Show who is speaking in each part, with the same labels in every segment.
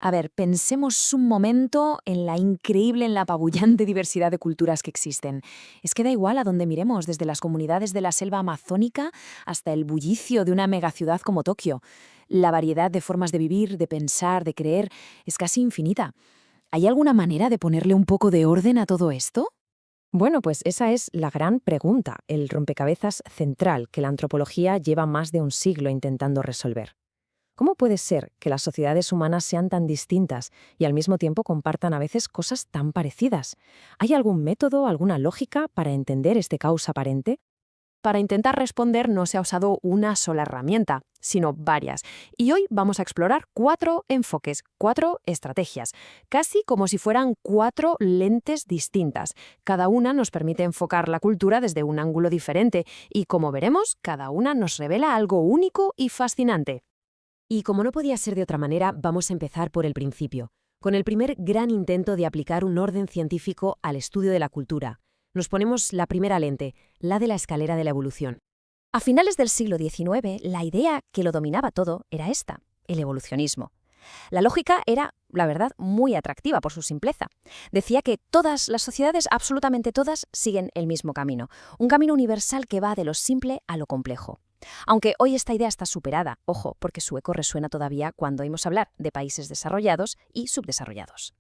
Speaker 1: A ver, pensemos un momento en en la apabullante diversidad de culturas que existen. Es que da igual a dónde miremos, desde las comunidades de la selva amazónica hasta el bullicio de una megaciudad como Tokio. La variedad de formas de vivir, de pensar, de creer, es casi infinita. ¿Hay alguna manera de ponerle un poco de orden a todo esto?
Speaker 2: Bueno, pues esa es la gran pregunta, el rompecabezas central que la antropología lleva más de un siglo intentando resolver. ¿Cómo puede ser que las sociedades humanas sean tan distintas y al mismo tiempo compartan a veces cosas tan parecidas? ¿Hay algún método, alguna lógica para entender este caos aparente?
Speaker 3: Para intentar responder no se ha usado una sola herramienta, sino varias. Y hoy vamos a explorar 4 enfoques, 4 estrategias, casi como si fueran 4 lentes distintas. Cada una nos permite enfocar la cultura desde un ángulo diferente y, como veremos, cada una nos revela algo único y fascinante.
Speaker 4: Y como no podía ser de otra manera, vamos a empezar por el principio, con el primer gran intento de aplicar un orden científico al estudio de la cultura. Nos ponemos la primera lente, la de la escalera de la evolución. A finales del siglo XIX, la idea que lo dominaba todo era esta, el evolucionismo. La lógica era, la verdad, muy atractiva por su simpleza. Decía que todas las sociedades, absolutamente todas, siguen el mismo camino, un camino universal que va de lo simple a lo complejo. Aunque hoy esta idea está superada, ojo, porque su eco resuena todavía cuando oímos hablar de países desarrollados y subdesarrollados.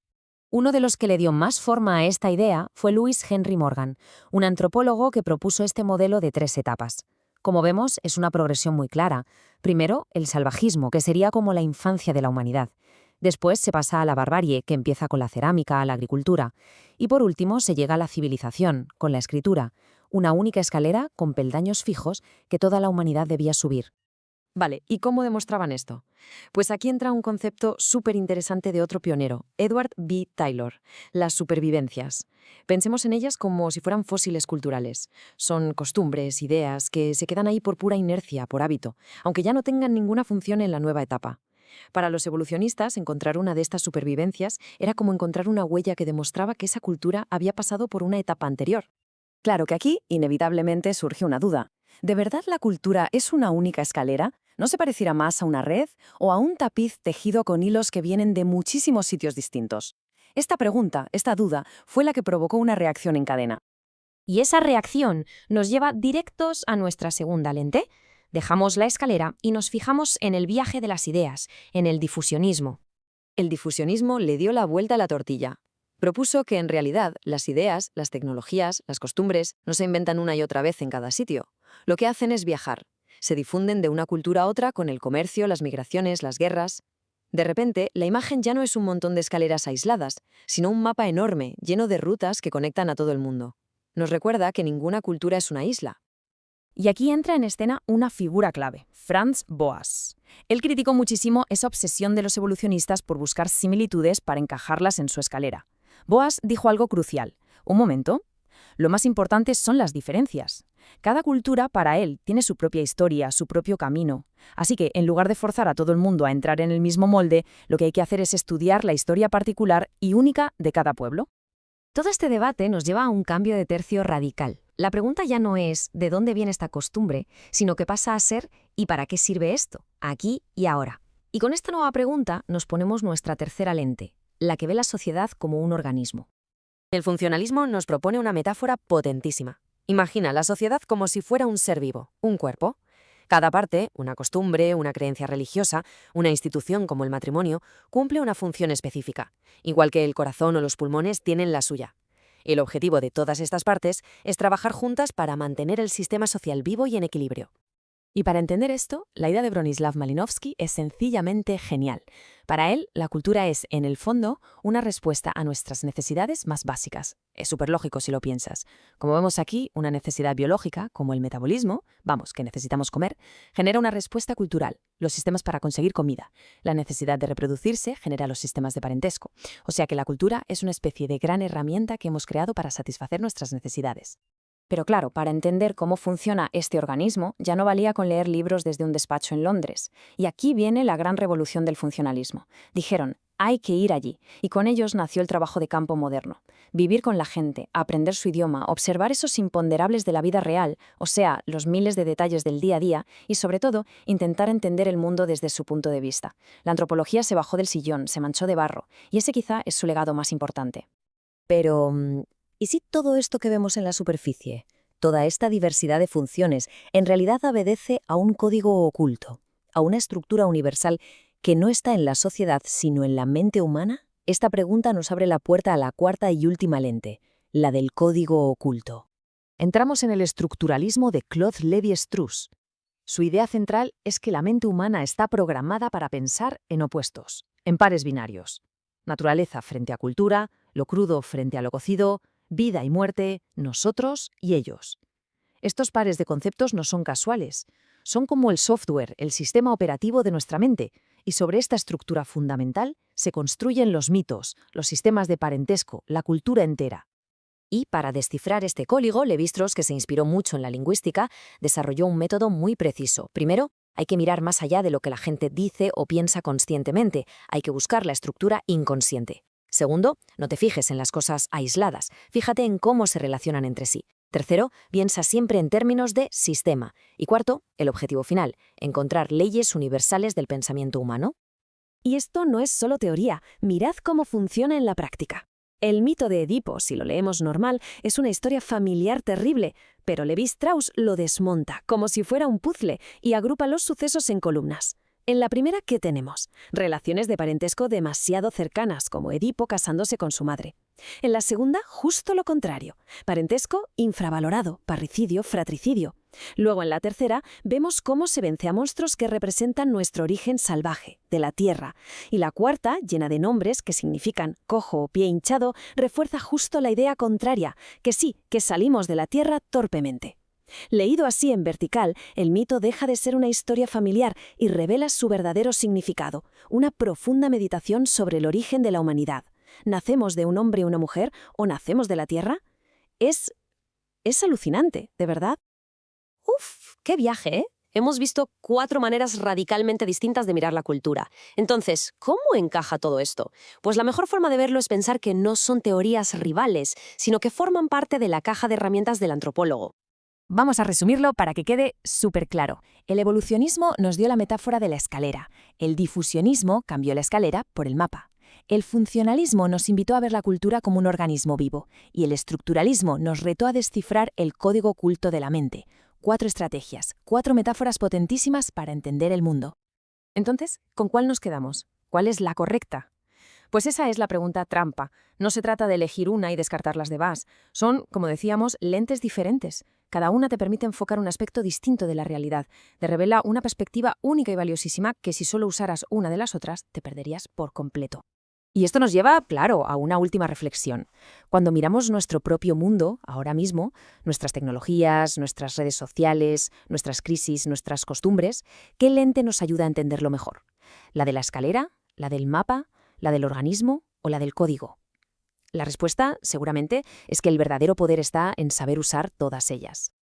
Speaker 2: Uno de los que le dio más forma a esta idea fue Lewis Henry Morgan, un antropólogo que propuso este modelo de 3 etapas. Como vemos, es una progresión muy clara. Primero, el salvajismo, que sería como la infancia de la humanidad. Después se pasa a la barbarie, que empieza con la cerámica, la agricultura. Y por último se llega a la civilización, con la escritura, una única escalera con peldaños fijos que toda la humanidad debía subir.
Speaker 1: Vale, ¿y cómo demostraban esto? Pues aquí entra un concepto súper interesante de otro pionero, Edward B. Taylor, las supervivencias. Pensemos en ellas como si fueran fósiles culturales. Son costumbres, ideas, que se quedan ahí por pura inercia, por hábito, aunque ya no tengan ninguna función en la nueva etapa. Para los evolucionistas, encontrar una de estas supervivencias era como encontrar una huella que demostraba que esa cultura había pasado por una etapa anterior. Claro que aquí, inevitablemente, surge una duda. ¿De verdad la cultura es una única escalera? ¿No se pareciera más a una red o a un tapiz tejido con hilos que vienen de muchísimos sitios distintos? Esta pregunta, esta duda, fue la que provocó una reacción en cadena.
Speaker 4: Y esa reacción nos lleva directos a nuestra segunda lente. Dejamos la escalera y nos fijamos en el viaje de las ideas, en el difusionismo.
Speaker 1: El difusionismo le dio la vuelta a la tortilla. Propuso que en realidad las ideas, las tecnologías, las costumbres no se inventan una y otra vez en cada sitio. Lo que hacen es viajar. Se difunden de una cultura a otra con el comercio, las migraciones, las guerras. De repente, la imagen ya no es un montón de escaleras aisladas, sino un mapa enorme, lleno de rutas que conectan a todo el mundo. Nos recuerda que ninguna cultura es una isla.
Speaker 3: Y aquí entra en escena una figura clave, Franz Boas. Él criticó muchísimo esa obsesión de los evolucionistas por buscar similitudes para encajarlas en su escalera. Boas dijo algo crucial. Un momento. Lo más importante son las diferencias. Cada cultura, para él, tiene su propia historia, su propio camino. Así que, en lugar de forzar a todo el mundo a entrar en el mismo molde, lo que hay que hacer es estudiar la historia particular y única de cada pueblo.
Speaker 4: Todo este debate nos lleva a un cambio de tercio radical. La pregunta ya no es ¿de dónde viene esta costumbre?, sino qué pasa a ser y para qué sirve esto, aquí y ahora. Y con esta nueva pregunta nos ponemos nuestra tercera lente, la que ve la sociedad como un organismo.
Speaker 1: El funcionalismo nos propone una metáfora potentísima. Imagina la sociedad como si fuera un ser vivo, un cuerpo. Cada parte, una costumbre, una creencia religiosa, una institución como el matrimonio, cumple una función específica, igual que el corazón o los pulmones tienen la suya. El objetivo de todas estas partes es trabajar juntas para mantener el sistema social vivo y en equilibrio. Y para entender esto, la idea de Bronislaw Malinowski es sencillamente genial. Para él, la cultura es, en el fondo, una respuesta a nuestras necesidades más básicas. Es súper lógico si lo piensas. Como vemos aquí, una necesidad biológica, como el metabolismo, vamos, que necesitamos comer, genera una respuesta cultural, los sistemas para conseguir comida. La necesidad de reproducirse genera los sistemas de parentesco. O sea que la cultura es una especie de gran herramienta que hemos creado para satisfacer nuestras necesidades. Pero claro, para entender cómo funciona este organismo, ya no valía con leer libros desde un despacho en Londres. Y aquí viene la gran revolución del funcionalismo. Dijeron,
Speaker 3: Hay que ir allí, y con ellos nació el trabajo de campo moderno. Vivir con la gente, aprender su idioma, observar esos imponderables de la vida real, o sea, los miles de detalles del día a día, y sobre todo, intentar entender el mundo desde su punto de vista. La antropología se bajó del sillón, se manchó de barro, y ese quizá es su legado más importante.
Speaker 2: Pero, ¿y si todo esto que vemos en la superficie, toda esta diversidad de funciones, en realidad obedece a un código oculto, a una estructura universal que no está en la sociedad sino en la mente humana? Esta pregunta nos abre la puerta a la cuarta y última lente, la del código oculto.
Speaker 1: Entramos en el estructuralismo de Claude Lévi-Strauss. Su idea central es que la mente humana está programada para pensar en opuestos, en pares binarios. Naturaleza frente a cultura, lo crudo frente a lo cocido, vida y muerte, nosotros y ellos. Estos pares de conceptos no son casuales. Son como el software, el sistema operativo de nuestra mente, y sobre esta estructura fundamental se construyen los mitos, los sistemas de parentesco, la cultura entera. Y para descifrar este código, Lévi-Strauss, que se inspiró mucho en la lingüística, desarrolló un método muy preciso. Primero, hay que mirar más allá de lo que la gente dice o piensa conscientemente, hay que buscar la estructura inconsciente. Segundo, no te fijes en las cosas aisladas, fíjate en cómo se relacionan entre sí. Tercero, piensa siempre en términos de sistema. Y cuarto, el objetivo final, encontrar leyes universales del pensamiento humano.
Speaker 4: Y esto no es solo teoría, mirad cómo funciona en la práctica. El mito de Edipo, si lo leemos normal, es una historia familiar terrible, pero Lévi-Strauss lo desmonta como si fuera un puzzle y agrupa los sucesos en columnas. En la primera, ¿qué tenemos? Relaciones de parentesco demasiado cercanas, como Edipo casándose con su madre. En la segunda, justo lo contrario. Parentesco infravalorado, parricidio, fratricidio. Luego, en la tercera, vemos cómo se vence a monstruos que representan nuestro origen salvaje, de la tierra. Y la cuarta, llena de nombres que significan cojo o pie hinchado, refuerza justo la idea contraria, que sí, que salimos de la tierra torpemente. Leído así en vertical, el mito deja de ser una historia familiar y revela su verdadero significado, una profunda meditación sobre el origen de la humanidad. ¿Nacemos de un hombre y una mujer o nacemos de la tierra? Es alucinante, ¿de verdad?
Speaker 1: ¡Uf! ¡Qué viaje, eh! Hemos visto 4 maneras radicalmente distintas de mirar la cultura. Entonces, ¿cómo encaja todo esto? Pues la mejor forma de verlo es pensar que no son teorías rivales, sino que forman parte de la caja de herramientas del antropólogo.
Speaker 3: Vamos a resumirlo para que quede súper claro. El evolucionismo nos dio la metáfora de la escalera. El difusionismo cambió la escalera por el mapa. El funcionalismo nos invitó a ver la cultura como un organismo vivo. Y el estructuralismo nos retó a descifrar el código oculto de la mente. 4 estrategias, 4 metáforas potentísimas para entender el mundo.
Speaker 1: Entonces, ¿con cuál nos quedamos? ¿Cuál es la correcta? Pues esa es la pregunta trampa. No se trata de elegir una y descartar las demás. Son, como decíamos, lentes diferentes. Cada una te permite enfocar un aspecto distinto de la realidad. Te revela una perspectiva única y valiosísima que si solo usaras una de las otras, te perderías por completo. Y esto nos lleva, claro, a una última reflexión. Cuando miramos nuestro propio mundo, ahora mismo, nuestras tecnologías, nuestras redes sociales, nuestras crisis, nuestras costumbres, ¿qué lente nos ayuda a entenderlo mejor? ¿La de la escalera? ¿La del mapa? ¿La del organismo o la del código? La respuesta, seguramente, es que el verdadero poder está en saber usar todas ellas.